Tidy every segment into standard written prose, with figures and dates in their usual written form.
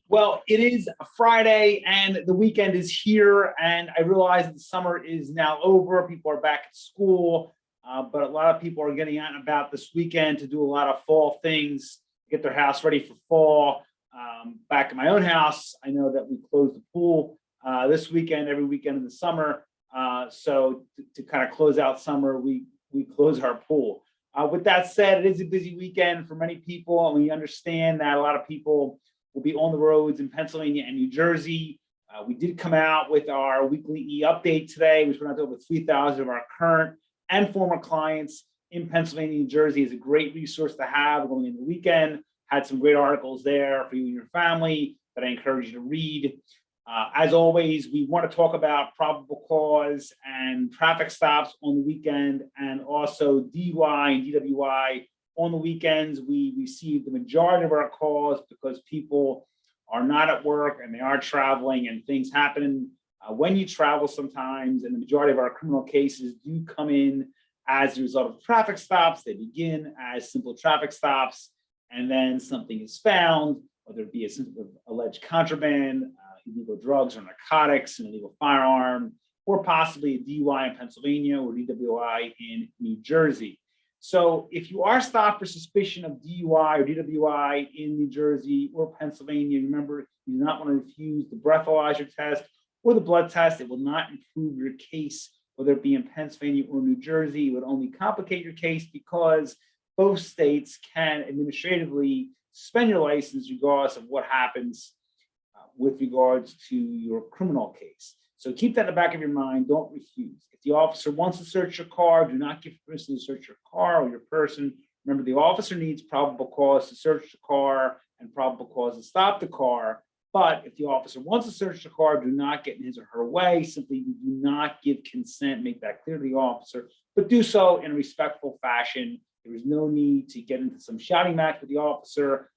Well, it is a Friday and the weekend is here, and I realize that the summer is now over. People are back at school, but a lot of people are getting out and about this weekend to do a lot of fall things, get their house ready for fall. Back in my own house, I know that we closed the pool this weekend, every weekend in the summer. So to kind of close out summer, we close our pool. With that said, it is a busy weekend for many people, and we understand that a lot of people will be on the roads in Pennsylvania and New Jersey. We did come out with our weekly e-update today, which went out to over 3,000 of our current and former clients in Pennsylvania, New Jersey. Is a great resource to have going into the weekend. Had some great articles there for you and your family that I encourage you to read. As always, we want to talk about probable cause and traffic stops on the weekend, and also DUI and DWI. On the weekends, we receive the majority of our calls because people are not at work and they are traveling, and things happen when you travel sometimes. And the majority of our criminal cases do come in as a result of traffic stops. They begin as simple traffic stops, and then something is found, whether it be a simple alleged contraband, illegal drugs or narcotics, an illegal firearm, or possibly a DUI in Pennsylvania or DWI in New Jersey. So if you are stopped for suspicion of DUI or DWI in New Jersey or Pennsylvania, remember, you do not want to refuse the breathalyzer test or the blood test. It will not improve your case, whether it be in Pennsylvania or New Jersey. It would only complicate your case because both states can administratively suspend your license regardless of what happens with regards to your criminal case. So keep that in the back of your mind. Don't refuse. If the officer wants to search your car, do not give permission to search your car or your person. Remember, the officer needs probable cause to search the car and probable cause to stop the car. But if the officer wants to search the car, do not get in his or her way. Simply do not give consent. Make that clear to the officer, but do so in a respectful fashion. There is no need to get into some shouting match with the officer.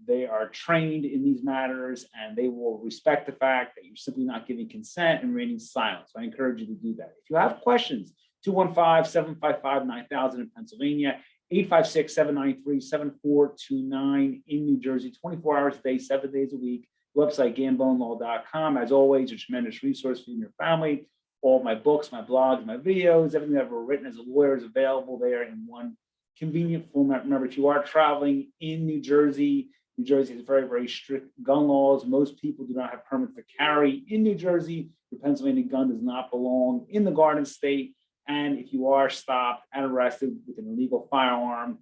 They are trained in these matters, and they will respect the fact that you're simply not giving consent and remaining silent. So I encourage you to do that. If you have questions, 215-755-9000 in Pennsylvania, 856-793-7429 in New Jersey, 24 hours a day, 7 days a week. Website, gambonelaw.com. As always, a tremendous resource for you and your family. All of my books, my blogs, my videos, everything that I've ever written as a lawyer is available there in one convenient format. Remember, if you are traveling in New Jersey, New Jersey has very, very strict gun laws. Most people do not have permits to carry in New Jersey. Your Pennsylvania gun does not belong in the Garden State. And if you are stopped and arrested with an illegal firearm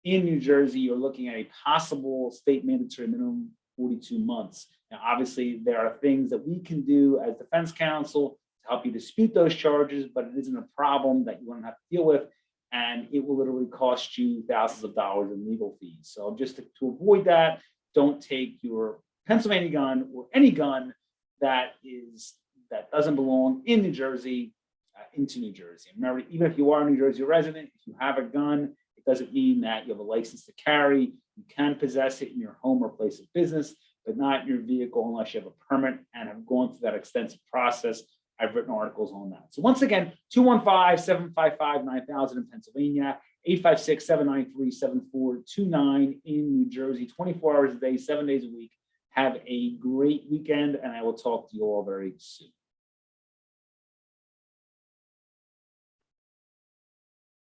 in New Jersey, you're looking at a possible state mandatory minimum 42 months. Now, obviously, there are things that we can do as defense counsel to help you dispute those charges, but it isn't a problem that you won't have to deal with. And it will literally cost you thousands of dollars in legal fees. So just to avoid that, don't take your Pennsylvania gun or any gun that doesn't belong in New Jersey into New Jersey. Remember, even if you are a New Jersey resident, if you have a gun, it doesn't mean that you have a license to carry. You can possess it in your home or place of business, but not in your vehicle unless you have a permit and have gone through that extensive process. I've written articles on that. So once again, 215-755-9000 in Pennsylvania, 856-793-7429 in New Jersey, 24 hours a day, 7 days a week. Have a great weekend, and I will talk to you all very soon.